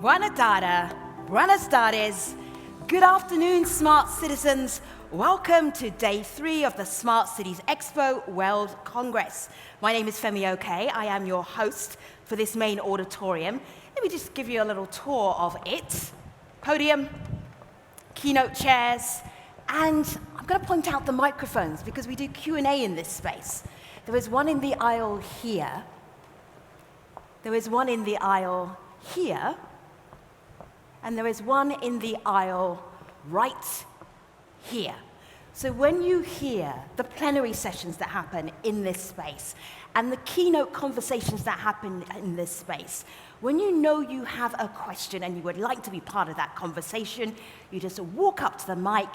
Buona tarde, buenas tardes. Good afternoon, smart citizens. Welcome to day 3 of the Smart Cities Expo World Congress. My name is Femi Oke. I am your host for this main auditorium. Let me just give you a little tour of it. Podium, keynote chairs, and I'm going to point out the microphones because we do Q&A in this space. There is one in the aisle here. There is one in the aisle here. And there is one in the aisle right here. So when you hear the plenary sessions that happen in this space and the keynote conversations that happen in this space, when you know you have a question and you would like to be part of that conversation, you just walk up to the mic,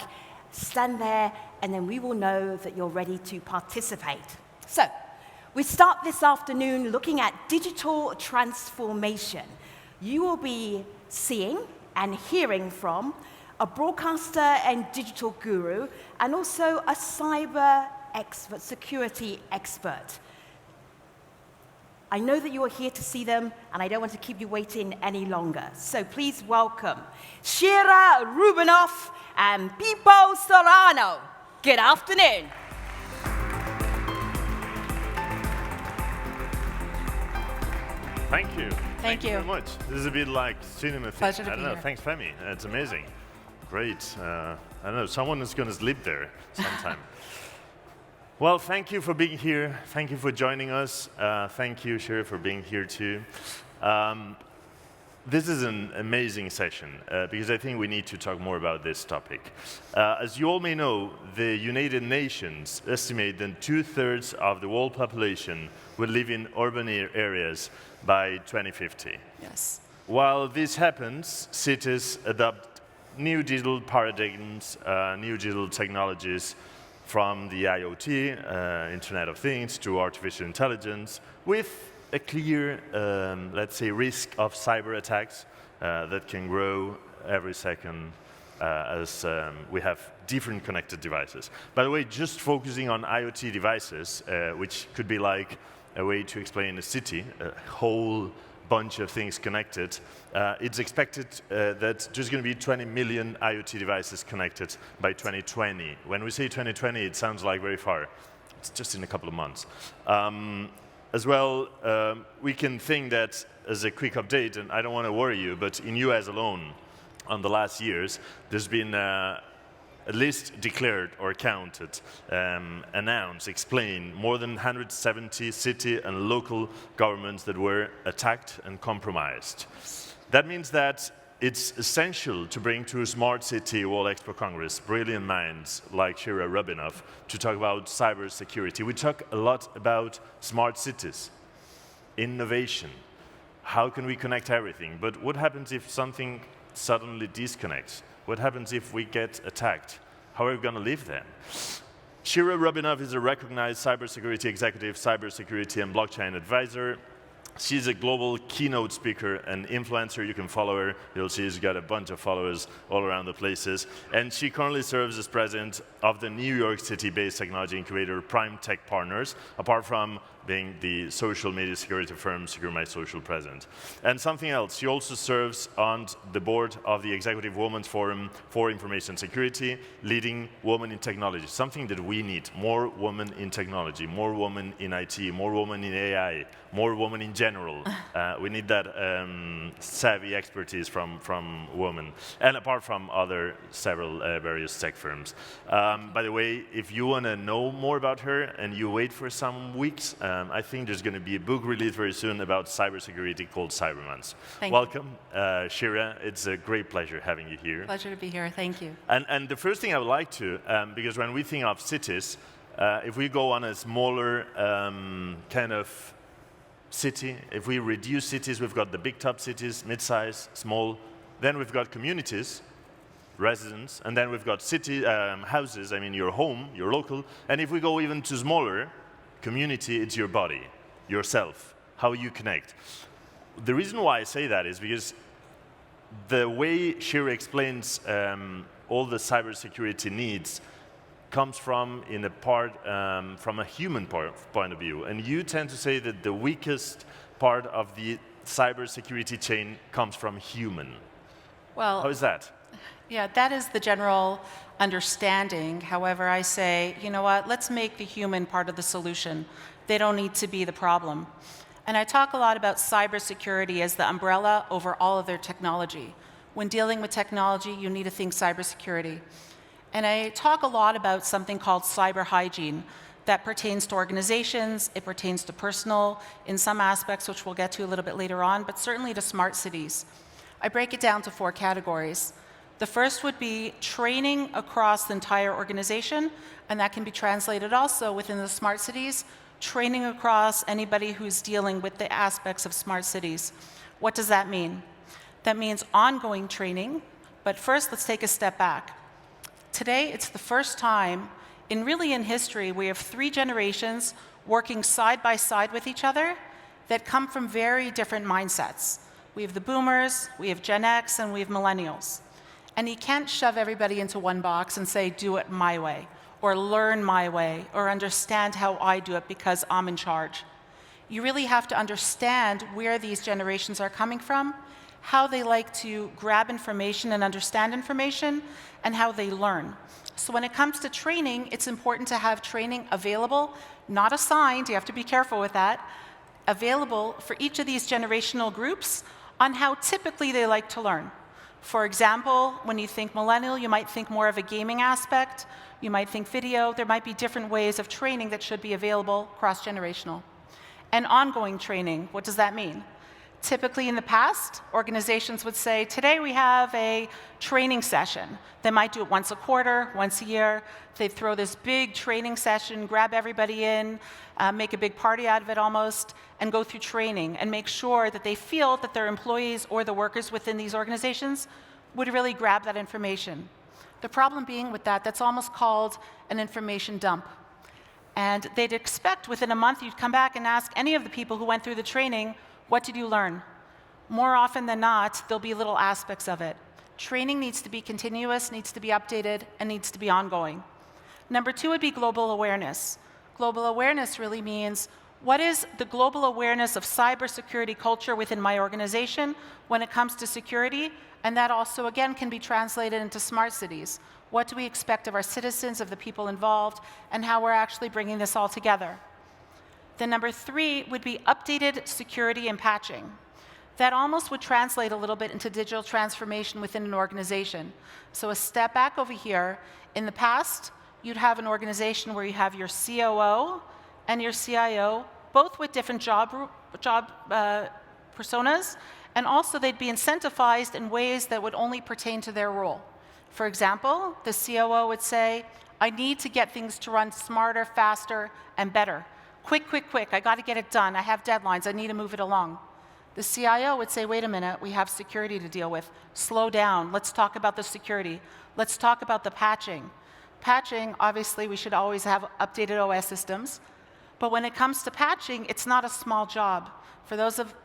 stand there, and then we will know that you're ready to participate. So we start this afternoon looking at digital transformation. You will be seeing and hearing from a broadcaster and digital guru, and also a cyber expert, security expert. I know that you are here to see them, and I don't want to keep you waiting any longer. So please welcome Shira Rubinoff and Pipo Serrano. Good afternoon. Thank you. Thank you very much. This is a bit like cinema. Pleasure to I be don't know. here. Thanks, Femi. It's amazing. Great. I don't know. Someone is going to sleep there sometime. Well, thank you for being here. Thank you for joining us. Thank you, Shira, for being here too. This is an amazing session because I think we need to talk more about this topic. As you all may know, the United Nations estimate that 2/3 of the world population will live in urban areas by 2050. Yes. While this happens, cities adopt new digital paradigms, new digital technologies, from the IoT, Internet of Things, to artificial intelligence, with a clear, let's say, risk of cyber attacks that can grow every second as we have different connected devices. By the way, just focusing on IoT devices, which could be like a way to explain a city, a whole bunch of things connected, it's expected that there's going to be 20 million IoT devices connected by 2020. When we say 2020, it sounds like very far. It's just in a couple of months. As well, we can think that, as a quick update, and I don't want to worry you, but in US alone, on the last years, there's been at least declared or counted, announced, explained, more than 170 city and local governments that were attacked and compromised. That means that it's essential to bring to a Smart City World Expo Congress brilliant minds like Shira Rubinoff to talk about cybersecurity. We talk a lot about smart cities, innovation, how can we connect everything, but what happens if something suddenly disconnects? What happens if we get attacked? How are we going to live then? Shira Rubinoff is a recognized cybersecurity executive, cybersecurity and blockchain advisor. She's a global keynote speaker and influencer. You can follow her. You'll see she's got a bunch of followers all around the places. And she currently serves as president of the New York City-based technology incubator Prime Tech Partners, apart from being the social media security firm Secure My Social president. And something else, she also serves on the board of the Executive Women's Forum for Information Security, leading women in technology, something that we need. More women in technology, more women in IT, more women in AI, more women in general. We need that savvy expertise from women, and apart from other several various tech firms. By the way, if you want to know more about her and you wait for some weeks, I think there's going to be a book released very soon about cybersecurity called Cyber Months. Welcome, Shira. It's a great pleasure having you here. Pleasure to be here. Thank you. And the first thing I would like to, because when we think of cities, if we go on a smaller kind of city, if we reduce cities, we've got the big top cities, mid-size, small. Then we've got communities, residents, and then we've got city houses, I mean your home, your local. And if we go even to smaller, community, it's your body, yourself, how you connect. The reason why I say that is because the way Shira explains all the cybersecurity needs comes from in a part from a human point of view, and you tend to say that the weakest part of the cybersecurity chain comes from human. Well, How is that? yeah, that is the general understanding. However, I say, you know what, let's make the human part of the solution. They don't need to be the problem. And I talk a lot about cybersecurity as the umbrella over all of their technology. When dealing with technology, you need to think cybersecurity. And I talk a lot about something called cyber hygiene that pertains to organizations, it pertains to personal in some aspects, which we'll get to a little bit later on, but certainly to smart cities. I break it down to 4 categories. The first would be training across the entire organization, and that can be translated also within the smart cities, training across anybody who's dealing with the aspects of smart cities. What does that mean? That means ongoing training, but first let's take a step back. Today, it's the first time in history, we have 3 generations working side by side with each other that come from very different mindsets. We have the boomers, we have Gen X, and we have millennials. And you can't shove everybody into one box and say, do it my way, or learn my way, or understand how I do it because I'm in charge. You really have to understand where these generations are coming from, how they like to grab information and understand information, and how they learn. So when it comes to training, it's important to have training available, not assigned, you have to be careful with that, available for each of these generational groups on how typically they like to learn. For example, when you think millennial, you might think more of a gaming aspect, you might think video, there might be different ways of training that should be available cross-generational. And ongoing training, what does that mean? Typically in the past, organizations would say, today we have a training session. They might do it once a quarter, once a year. They'd throw this big training session, grab everybody in, make a big party out of it almost, and go through training and make sure that they feel that their employees or the workers within these organizations would really grab that information. The problem being with that, that's almost called an information dump. And they'd expect within a month you'd come back and ask any of the people who went through the training, what did you learn? More often than not, there'll be little aspects of it. Training needs to be continuous, needs to be updated, and needs to be ongoing. Number 2 would be global awareness. Global awareness really means, what is the global awareness of cybersecurity culture within my organization when it comes to security? And that also, again, can be translated into smart cities. What do we expect of our citizens, of the people involved, and how we're actually bringing this all together? Then number 3 would be updated security and patching. That almost would translate a little bit into digital transformation within an organization. So a step back over here, in the past, you'd have an organization where you have your COO and your CIO, both with different job personas, and also they'd be incentivized in ways that would only pertain to their role. For example, the COO would say, I need to get things to run smarter, faster, and better. Quick, quick, quick, I got to get it done. I have deadlines, I need to move it along. The CIO would say, wait a minute, we have security to deal with. Slow down, let's talk about the security. Let's talk about the patching. Patching, obviously, we should always have updated OS systems. But when it comes to patching, it's not a small job. For those of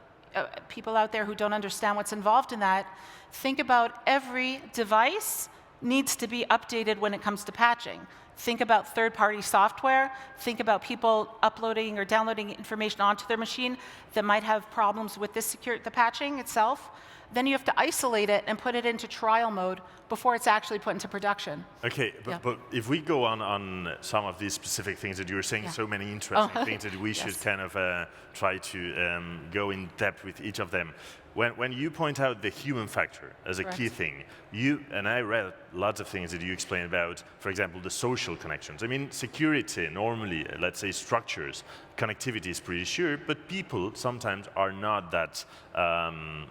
people out there who don't understand what's involved in that, think about every device needs to be updated when it comes to patching. Think about third-party software. Think about people uploading or downloading information onto their machine that might have problems with the patching itself. Then you have to isolate it and put it into trial mode before it's actually put into production. Okay, but if we go on some of these specific things that you were saying, so many interesting things that we should kind of try to go in depth with each of them. When you point out the human factor as a key thing, and I read lots of things that you explain about, for example, the social connections. I mean, security, normally, let's say structures, connectivity is pretty sure, but people sometimes are not that,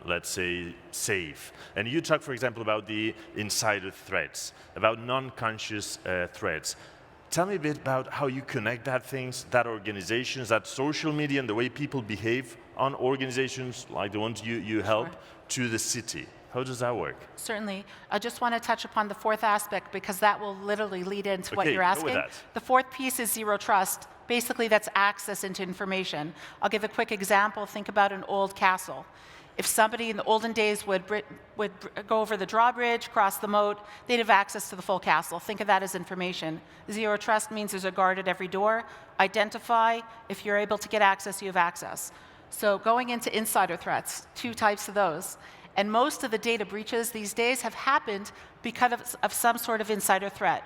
let's say, safe. And you talk, for example, about the insider threats, about non-conscious threats. Tell me a bit about how you connect that things, that organizations, that social media, and the way people behave on organizations like the ones you help to the city. How does that work? Certainly. I just want to touch upon the 4th aspect because that will literally lead into what you're asking. Go with that. The 4th piece is zero trust. Basically, that's access into information. I'll give a quick example. Think about an old castle. If somebody in the olden days would go over the drawbridge, cross the moat, they'd have access to the full castle. Think of that as information. Zero trust means there's a guard at every door. Identify. If you're able to get access, you have access. So going into insider threats, 2 types of those. And most of the data breaches these days have happened because of some sort of insider threat.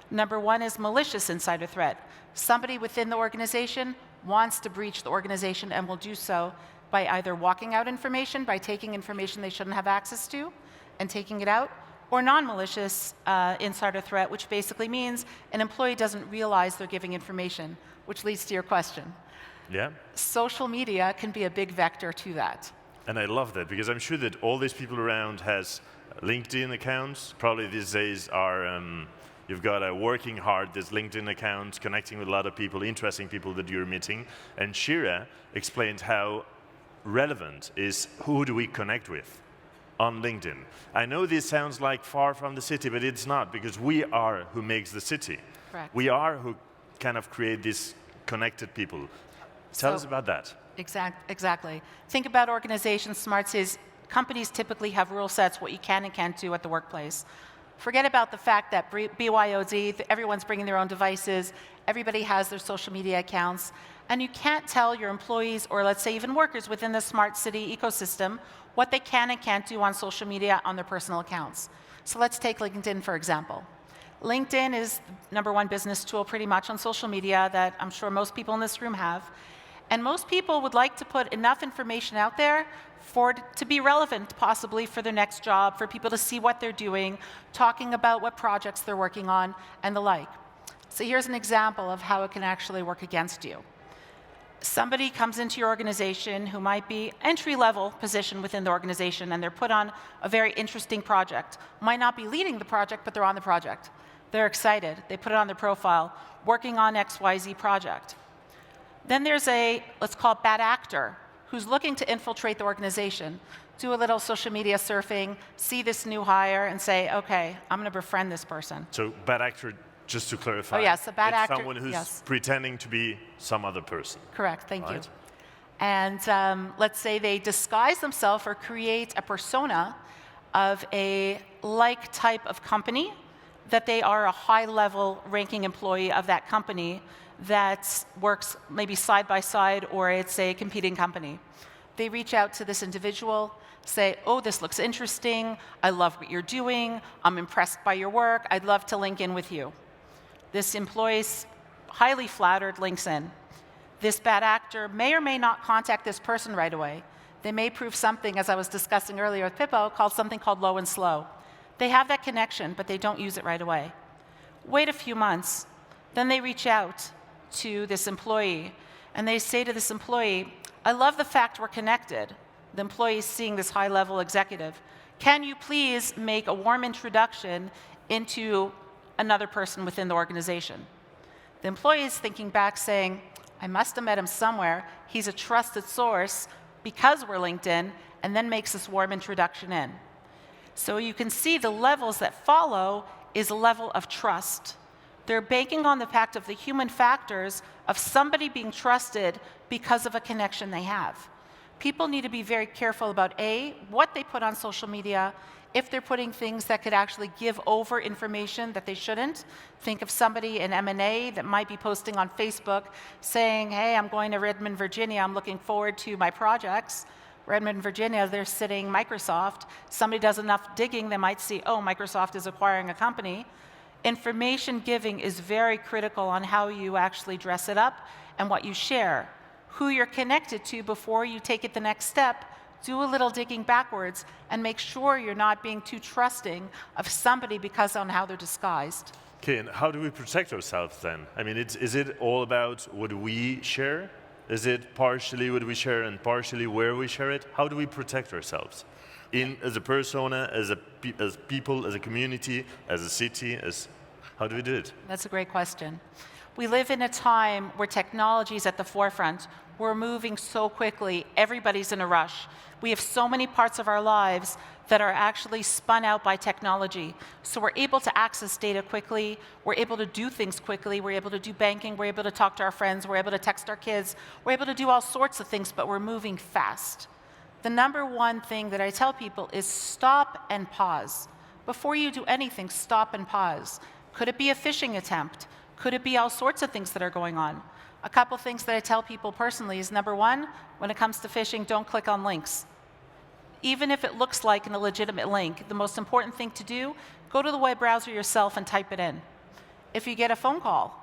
Number 1 is malicious insider threat. Somebody within the organization wants to breach the organization and will do so by either walking out information, by taking information they shouldn't have access to and taking it out, or non-malicious insider threat, which basically means an employee doesn't realize they're giving information, which leads to your question. Yeah. Social media can be a big vector to that. And I love that, because I'm sure that all these people around has LinkedIn accounts. Probably these days are, you've got a working hard, there's LinkedIn accounts, connecting with a lot of people, interesting people that you're meeting. And Shira explained how relevant is who do we connect with on LinkedIn. I know this sounds like far from the city, but it's not, because we are who makes the city. Correct. We are who kind of create these connected people. Tell us about that. Exactly. Think about organizations, smart cities. Companies typically have rule sets, what you can and can't do at the workplace. Forget about the fact that BYOD, everyone's bringing their own devices, everybody has their social media accounts, and you can't tell your employees, or let's say even workers within the smart city ecosystem, what they can and can't do on social media on their personal accounts. So let's take LinkedIn, for example. LinkedIn is the #1 business tool pretty much on social media that I'm sure most people in this room have. And most people would like to put enough information out there for it to be relevant, possibly, for their next job, for people to see what they're doing, talking about what projects they're working on, and the like. So here's an example of how it can actually work against you. Somebody comes into your organization who might be entry-level position within the organization, and they're put on a very interesting project. Might not be leading the project, but they're on the project. They're excited. They put it on their profile, working on XYZ project. Then there's a, let's call it bad actor, who's looking to infiltrate the organization, do a little social media surfing, see this new hire, and say, okay, I'm going to befriend this person. So bad actor, just to clarify. Oh, yes, a bad actor. Someone who's yes. pretending to be some other person. Correct, thank you. Right. And let's say they disguise themselves or create a persona of a like type of company, that they are a high-level ranking employee of that company that works maybe side by side, or it's a competing company. They reach out to this individual, say, oh, this looks interesting, I love what you're doing, I'm impressed by your work, I'd love to link in with you. This employee's highly flattered, links in. This bad actor may or may not contact this person right away. They may prove something, as I was discussing earlier with Pipo, called something called low and slow. They have that connection, but they don't use it right away. Wait a few months, then they reach out to this employee, and they say to this employee, I love the fact we're connected. The employee is seeing this high-level executive. Can you please make a warm introduction into another person within the organization? The employee is thinking back, saying, I must have met him somewhere. He's a trusted source because we're LinkedIn, and then makes this warm introduction in. So you can see the levels that follow is a level of trust. They're banking on the fact of the human factors of somebody being trusted because of a connection they have. People need to be very careful about A, what they put on social media, if they're putting things that could actually give over information that they shouldn't. Think of somebody in M&A that might be posting on Facebook saying, hey, I'm going to Redmond, Virginia, I'm looking forward to my projects. Redmond, Virginia, they're sitting Microsoft. Somebody does enough digging, they might see, oh, Microsoft is acquiring a company. Information giving is very critical on how you actually dress it up and what you share. Who you're connected to before you take it the next step, do a little digging backwards and make sure you're not being too trusting of somebody because on how they're disguised. Okay, and how do we protect ourselves then? I mean, is it all about what we share? Is it partially what we share and partially where we share it? How do we protect ourselves? As a persona, as people, as a community, as a city, how do we do it? That's a great question. We live in a time where technology is at the forefront. We're moving so quickly. Everybody's in a rush. We have so many parts of our lives that are actually spun out by technology. So we're able to access data quickly. We're able to do things quickly. We're able to do banking. We're able to talk to our friends. We're able to text our kids. We're able to do all sorts of things, but we're moving fast. The #1 thing that I tell people is stop and pause. Before you do anything, stop and pause. Could it be a phishing attempt? Could it be all sorts of things that are going on? A couple things that I tell people personally is, number one, when it comes to phishing, don't click on links. Even if it looks like an illegitimate link, the most important thing to do, go to the web browser yourself and type it in. If you get a phone call,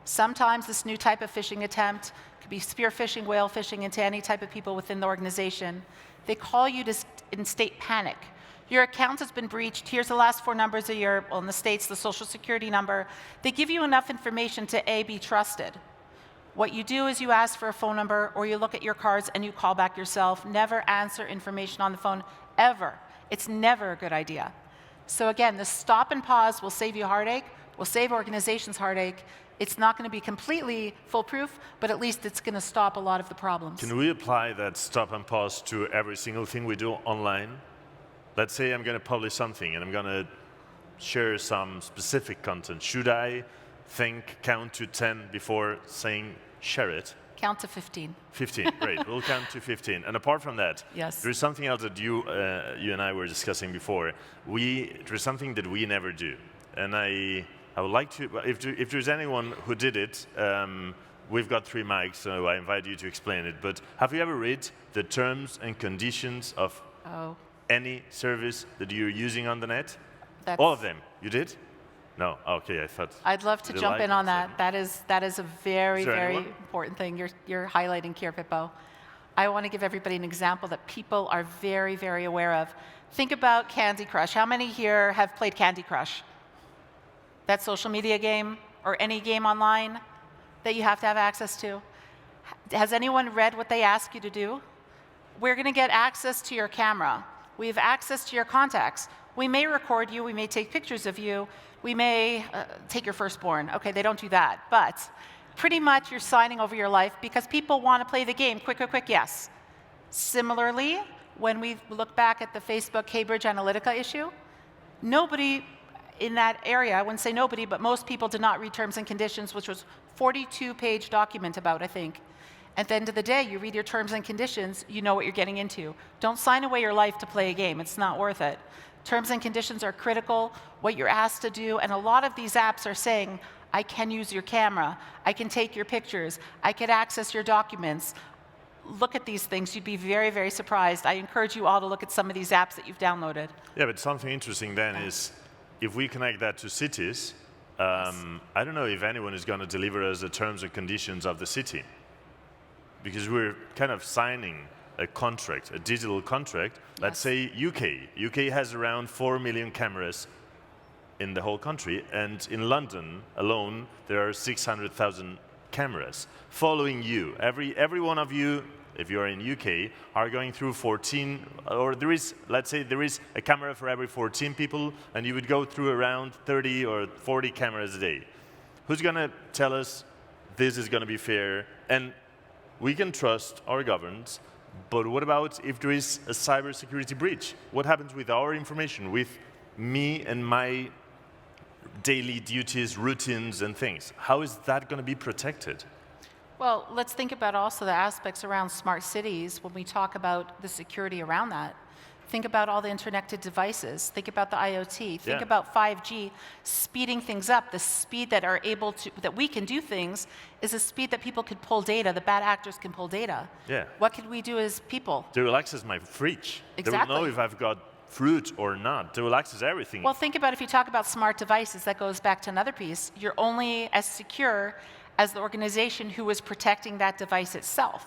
sometimes this new type of phishing attempt could be spear phishing, whale phishing into any type of people within the organization. They call you to instate panic. Your account has been breached. Here's the last 4 numbers of your, well, in the States, the Social Security number. They give you enough information to A, be trusted. What you do is you ask for a phone number or you look at your cards and you call back yourself. Never answer information on the phone, ever. It's never a good idea. So again, the stop and pause will save you heartache, will save organizations heartache. It's not going to be completely foolproof, but at least it's going to stop a lot of the problems. Can we apply that stop and pause to every single thing we do online? Let's say I'm going to publish something and I'm going to share some specific content. Should I count to 10 before saying share it? Count to 15. 15, great. We'll count to 15. And apart from that, yes, there's something else that you and I were discussing before. There's something that we never do. And I would like to, if there's anyone who did it, we've got 3 mics, so I invite you to explain it. But have you ever read the terms and conditions of any service that you're using on the net? All of them. You did? No. Okay, I thought. I'd love to jump in on that. That is a very, very important thing you're highlighting here, Pipo. I want to give everybody an example that people are very, very aware of. Think about Candy Crush. How many here have played Candy Crush? That social media game or any game online that you have to have access to? Has anyone read what they ask you to do? We're going to get access to your camera. We have access to your contacts. We may record you. We may take pictures of you. We may take your firstborn. Okay, they don't do that. But pretty much you're signing over your life because people want to play the game. Quick, quick, quick, yes. Similarly, when we look back at the Facebook Cambridge Analytica issue, nobody in that area, I wouldn't say nobody, but most people did not read terms and conditions, which was a 42-page document about, I think. At the end of the day, you read your terms and conditions, you know what you're getting into. Don't sign away your life to play a game. It's not worth it. Terms and conditions are critical, what you're asked to do, and a lot of these apps are saying, I can use your camera, I can take your pictures, I can access your documents. Look at these things. You'd be very, very surprised. I encourage you all to look at some of these apps that you've downloaded. Yeah, but something interesting then is, if we connect that to cities, I don't know if anyone is going to deliver us the terms and conditions of the city. Because we're kind of signing a contract, a digital contract. Let's say UK. UK has around 4 million cameras in the whole country, and in London alone, there are 600,000 cameras following you. Every one of you, if you're in UK, are going through 14, or let's say there is a camera for every 14 people, and you would go through around 30 or 40 cameras a day. Who's going to tell us this is going to be fair? And we can trust our governments, but what about if there is a cybersecurity breach? What happens with our information, with me and my daily duties, routines, and things? How is that going to be protected? Well, let's think about also the aspects around smart cities when we talk about the security around that. Think about all the interconnected devices. Think about the IoT. Think about 5G speeding things up. The speed that that we can do things is a speed that people could pull data. The bad actors can pull data. Yeah. What could we do as people? They will access my fridge. Exactly. They will know if I've got fruit or not. They will access everything. Well, think about if you talk about smart devices, that goes back to another piece. You're only as secure as the organization who is protecting that device itself.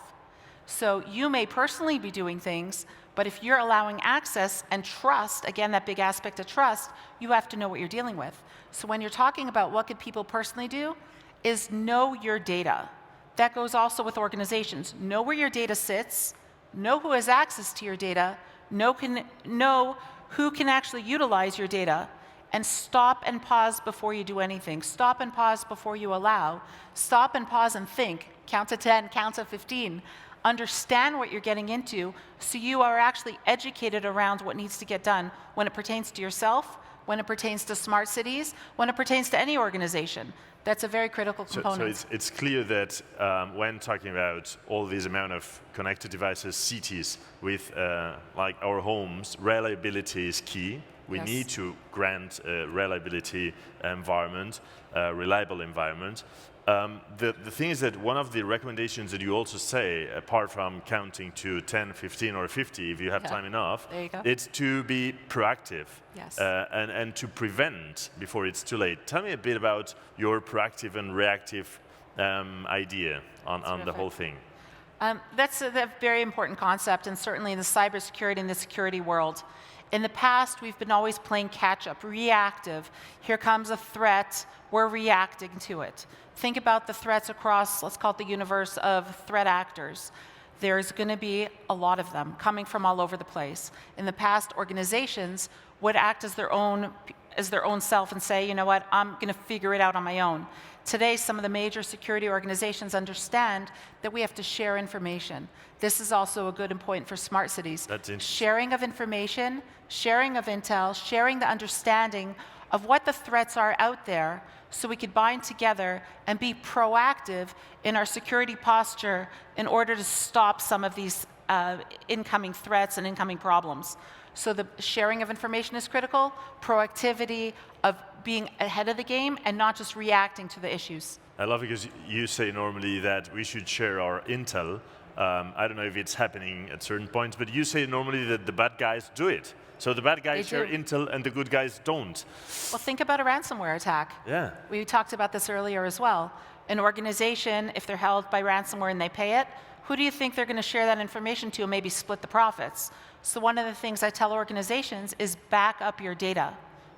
So you may personally be doing things, but if you're allowing access and trust, again, that big aspect of trust, you have to know what you're dealing with. So when you're talking about what could people personally do, is know your data. That goes also with organizations. Know where your data sits, know who has access to your data, know who can actually utilize your data, and stop and pause before you do anything. Stop and pause before you allow. Stop and pause and think. Count to 10, count to 15. Understand what you're getting into so you are actually educated around what needs to get done when it pertains to yourself, when it pertains to smart cities, when it pertains to any organization. That's a very critical component. So it's clear that when talking about all these amount of connected devices, cities with like our homes, reliability is key. We Yes. need to grant a reliability environment, a reliable environment. The thing is that one of the recommendations that you also say, apart from counting to 10, 15, or 50, if you have Yeah. time enough, There you go. it's to be proactive Yes. and to prevent before it's too late. Tell me a bit about your proactive and reactive idea on the Terrific. whole thing. That's a very important concept, and certainly in the cybersecurity and the security world. In the past, we've been always playing catch-up, reactive. Here comes a threat, we're reacting to it. Think about the threats across, let's call it the universe of threat actors. There's going to be a lot of them coming from all over the place. In the past, organizations would act as their own self and say, you know what, I'm going to figure it out on my own. Today, some of the major security organizations understand that we have to share information. This is also a good point for smart cities. That's interesting. Sharing of information, sharing of intel, sharing the understanding of what the threats are out there so we could bind together and be proactive in our security posture in order to stop some of these incoming threats and incoming problems. So the sharing of information is critical, proactivity of being ahead of the game and not just reacting to the issues. I love it because you say normally that we should share our intel. I don't know if it's happening at certain points, but you say normally that the bad guys do it. So the bad guys They share do. intel and the good guys don't. Well, think about a ransomware attack. Yeah. We talked about this earlier as well. An organization, if they're held by ransomware and they pay it, who do you think they're going to share that information to and maybe split the profits? So one of the things I tell organizations is back up your data,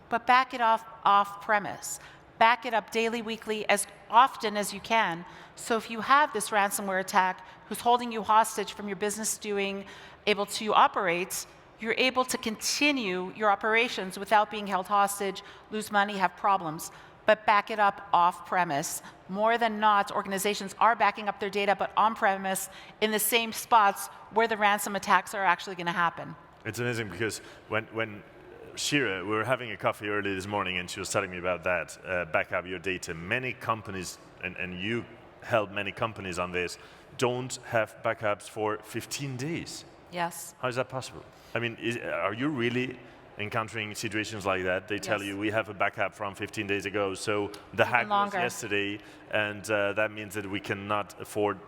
but back it off-premise. Back it up daily, weekly, as often as you can. So if you have this ransomware attack who's holding you hostage from your business doing, able to operate, you're able to continue your operations without being held hostage, lose money, have problems. But back it up off-premise. More than not, organizations are backing up their data, but on-premise in the same spots where the ransom attacks are actually going to happen. It's amazing because when Shira, we were having a coffee early this morning and she was telling me about that, back up your data. Many companies, and you help many companies on this, don't have backups for 15 days. Yes. How is that possible? I mean, are you really encountering situations like that? They tell Yes. you, we have a backup from 15 days ago, so the hack was longer. yesterday, and that means that we cannot afford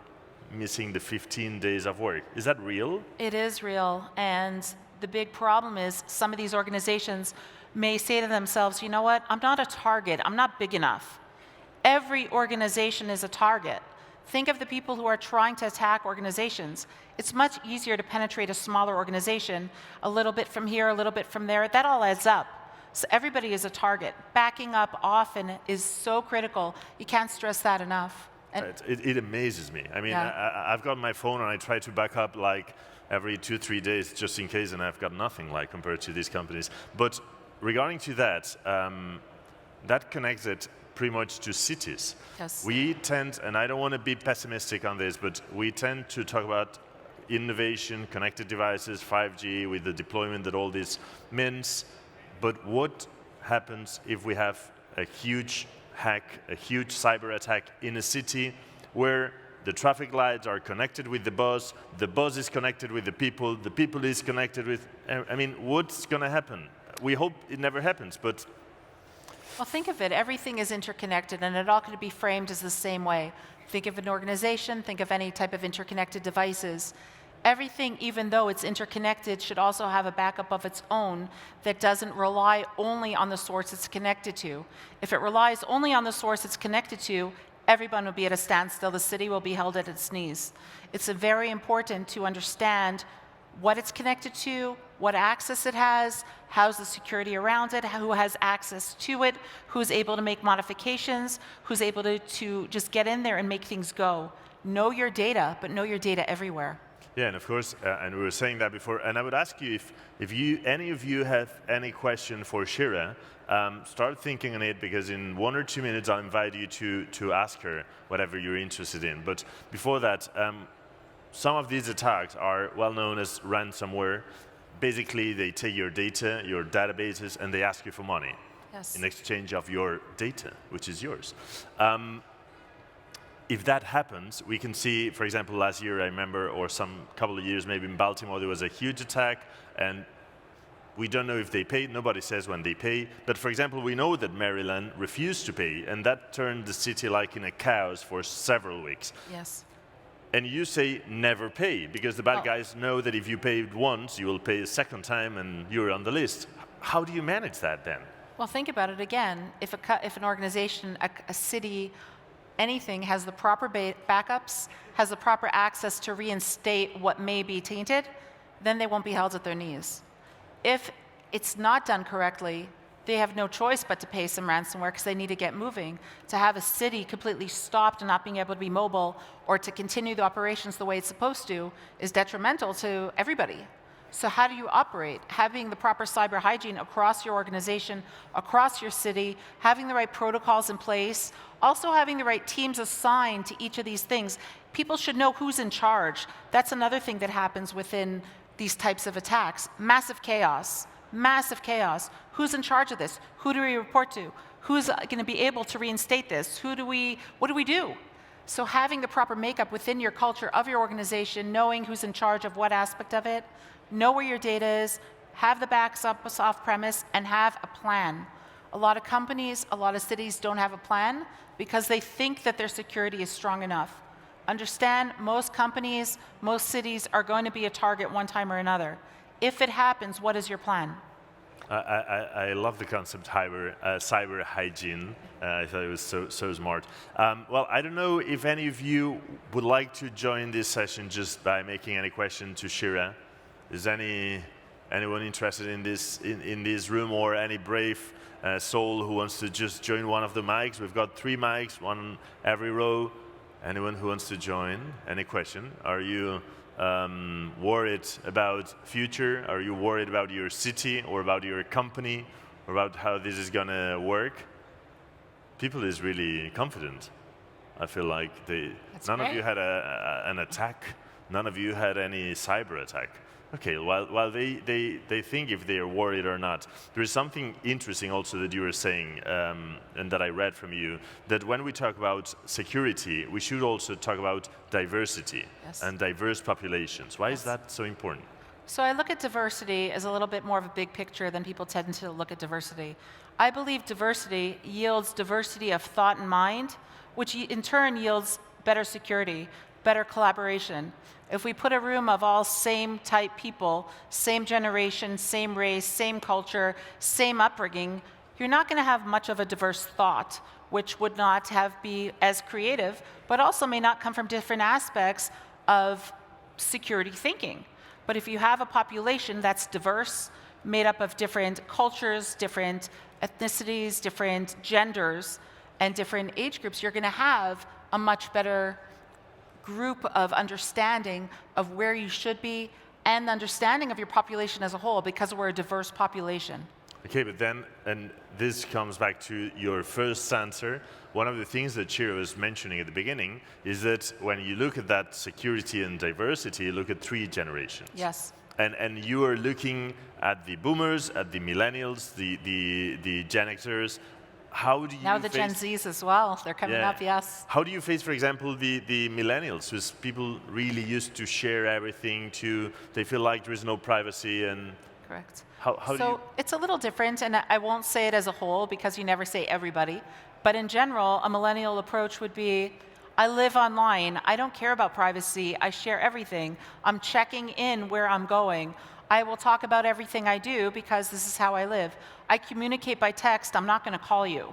missing the 15 days of work. Is that real? It is real, and the big problem is some of these organizations may say to themselves, you know what, I'm not a target, I'm not big enough. Every organization is a target. Think of the people who are trying to attack organizations. It's much easier to penetrate a smaller organization, a little bit from here, a little bit from there. That all adds up. So everybody is a target. Backing up often is so critical. You can't stress that enough. And It amazes me. I mean, Yeah. I've got my phone and I try to back up like every 2-3 days just in case, and I've got nothing like compared to these companies. But regarding to that, that connects it pretty much to cities. Yes. We tend, and I don't want to be pessimistic on this, but we tend to talk about innovation, connected devices, 5G, with the deployment that all this means. But what happens if we have a huge hack, a huge cyber attack in a city where the traffic lights are connected with the bus is connected with the people is connected with, I mean, what's going to happen? We hope it never happens, but well, think of it. Everything is interconnected, and it all could be framed as the same way. Think of an organization, think of any type of interconnected devices. Everything, even though it's interconnected, should also have a backup of its own that doesn't rely only on the source it's connected to. If it relies only on the source it's connected to, everyone will be at a standstill. The city will be held at its knees. It's very important to understand what it's connected to, what access it has, how's the security around it, who has access to it, who's able to make modifications, who's able to just get in there and make things go. Know your data, but know your data everywhere. yeah, and of course, and we were saying that before, and I would ask you if any of you have any question for Shira, start thinking on it, because in 1 or 2 minutes I'll invite you to ask her whatever you're interested in. But before that, some of these attacks are well known as ransomware. Basically, they take your data, your databases, and they ask you for money Yes. in exchange of your data, which is yours. If that happens, we can see, for example, last year I remember, or some couple of years maybe in Baltimore, there was a huge attack, and We don't know if they pay. Nobody says when they pay. But for example, we know that Maryland refused to pay, and that turned the city like in a chaos for several weeks. Yes. And you say never pay, because the bad guys know that if you paid once, you will pay a second time, and you're on the list. How do you manage that then? Well, think about it again. If an organization, a city, anything has the proper backups, has the proper access to reinstate what may be tainted, then they won't be held at their knees. If it's not done correctly, they have no choice but to pay some ransomware because they need to get moving. To have a city completely stopped and not being able to be mobile or to continue the operations the way it's supposed to is detrimental to everybody. So how do you operate? Having the proper cyber hygiene across your organization, across your city, having the right protocols in place, also having the right teams assigned to each of these things. People should know who's in charge. That's another thing that happens within these types of attacks. Massive chaos. Massive chaos. Who's in charge of this? Who do we report to? Who's going to be able to reinstate this? What do we do? So having the proper makeup within your culture of your organization, knowing who's in charge of what aspect of it, know where your data is, have the backs up off premise, and have a plan. A lot of companies, a lot of cities don't have a plan because they think that their security is strong enough. Understand, most companies, most cities are going to be a target one time or another. If it happens, what is your plan? I love the concept cyber hygiene. I thought it was so smart. Well, I don't know if any of you would like to join this session just by making any question to Shira. Is anyone interested in this room, or any brave soul who wants to just join one of the mics? We've got 3 mics, one on every row. Anyone who wants to join? Any question? Are you worried about future? Are you worried about your city or about your company or about how this is going to work? People is really confident. I feel like none of you had an attack. None of you had any cyber attack. Okay, while they think if they are worried or not, there is something interesting also that you were saying, and that I read from you, that when we talk about security, we should also talk about diversity and diverse populations. Why is that so important? So I look at diversity as a little bit more of a big picture than people tend to look at diversity. I believe diversity yields diversity of thought and mind, which in turn yields better security, better collaboration. If we put a room of all same type people, same generation, same race, same culture, same upbringing, you're not going to have much of a diverse thought, which would not be as creative, but also may not come from different aspects of security thinking. But if you have a population that's diverse, made up of different cultures, different ethnicities, different genders, and different age groups, you're going to have a much better group of understanding of where you should be and understanding of your population as a whole, because we're a diverse population. Okay, but then, and this comes back to your first answer, one of the things that Shira was mentioning at the beginning is that when you look at that security and diversity, you look at 3 generations. Yes. And you are looking at the boomers, at the millennials, the Gen Xers. How do you now the Gen Zs as well, they're coming up, yes. How do you face, for example, the millennials, whose people really used to share everything, they feel like there is no privacy and... Correct. So it's a little different, and I won't say it as a whole because you never say everybody, but in general, a millennial approach would be, I live online, I don't care about privacy, I share everything, I'm checking in where I'm going. I will talk about everything I do because this is how I live. I communicate by text, I'm not going to call you.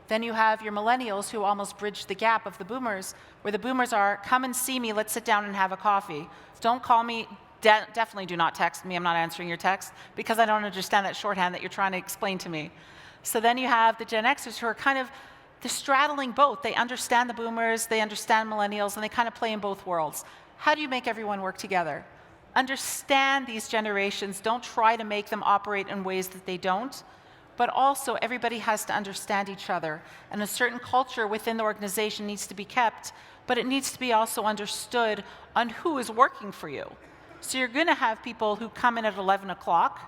Then you have your millennials who almost bridge the gap of the boomers, where the boomers are, come and see me, let's sit down and have a coffee. Don't call me, definitely do not text me, I'm not answering your text, because I don't understand that shorthand that you're trying to explain to me. So then you have the Gen Xers who are kind of, they're straddling both. They understand the boomers, they understand millennials, and they kind of play in both worlds. How do you make everyone work together? Understand these generations, don't try to make them operate in ways that they don't, but also everybody has to understand each other. And a certain culture within the organization needs to be kept, but it needs to be also understood on who is working for you. So you're going to have people who come in at 11 o'clock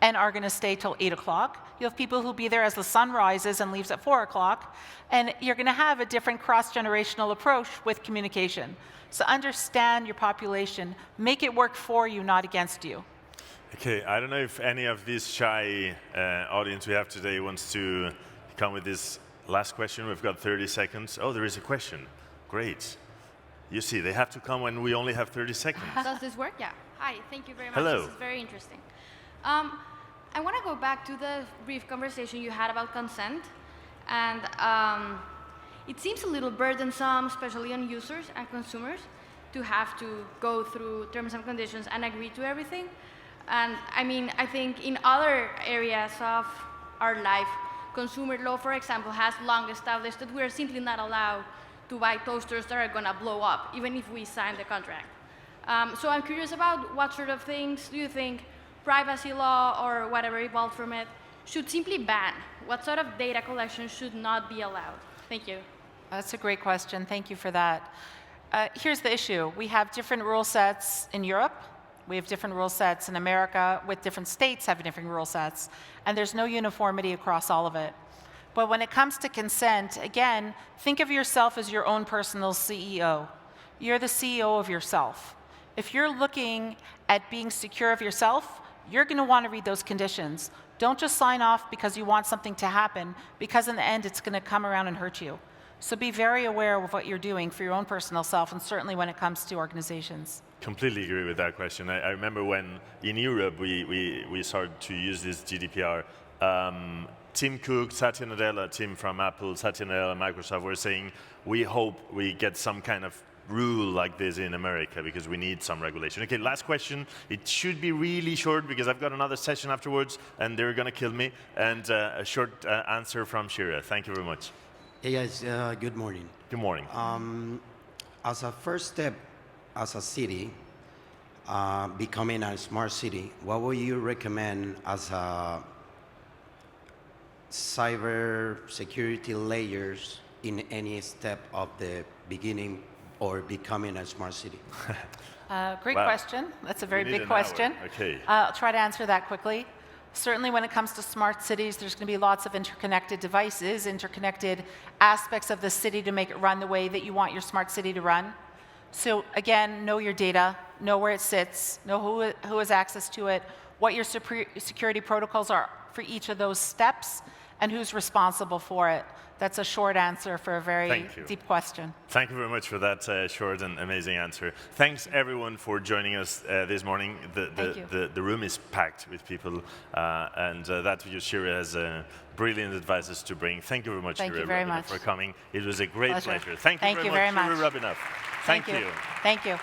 and are going to stay till 8 o'clock. You have people who'll be there as the sun rises and leaves at 4 o'clock. And you're going to have a different cross-generational approach with communication. So understand your population. Make it work for you, not against you. Okay, I don't know if any of this shy audience we have today wants to come with this last question. We've got 30 seconds. Oh, there is a question. Great. You see, they have to come when we only have 30 seconds. Does this work? Yeah. Hi, thank you very much. Hello. This is very interesting. I want to go back to the brief conversation you had about consent. And it seems a little burdensome, especially on users and consumers, to have to go through terms and conditions and agree to everything. And I mean, I think in other areas of our life, consumer law, for example, has long established that we are simply not allowed to buy toasters that are going to blow up, even if we sign the contract. So I'm curious about what sort of things do you think privacy law or whatever evolved from it should simply ban? What sort of data collection should not be allowed? Thank you. That's a great question. Thank you for that. Here's the issue. We have different rule sets in Europe. We have different rule sets in America, with different states having different rule sets, and there's no uniformity across all of it. But when it comes to consent, again, think of yourself as your own personal CEO. You're the CEO of yourself. If you're looking at being secure of yourself, you're going to want to read those conditions. Don't just sign off because you want something to happen, because in the end, it's going to come around and hurt you. So be very aware of what you're doing for your own personal self, and certainly when it comes to organizations. Completely agree with that question. I remember when in Europe we started to use this GDPR. Tim Cook, Satya Nadella, Tim from Apple, Satya Nadella, Microsoft were saying, we hope we get some kind of rule like this in America because we need some regulation. Okay, last question. It should be really short because I've got another session afterwards and they're going to kill me. And a short answer from Shira. Thank you very much. Hey guys, good morning. Good morning. As a first step, as a city, becoming a smart city, what would you recommend as a cybersecurity layers in any step of the beginning or becoming a smart city? Great question. That's a very big question. Okay. I'll try to answer that quickly. Certainly when it comes to smart cities, there's going to be lots of interconnected devices, interconnected aspects of the city to make it run the way that you want your smart city to run. So again, know your data, know where it sits, know who has access to it, what your security protocols are for each of those steps, and who's responsible for it. That's a short answer for a very deep question. Thank you very much for that short and amazing answer. Thanks everyone for joining us this morning. The room is packed with people, and that video Shira has brilliant advices to bring. Thank you very much, Shira Rubinoff, for coming. It was a great pleasure. Thank you very much, Shira Rubinoff. Thank you. Thank you.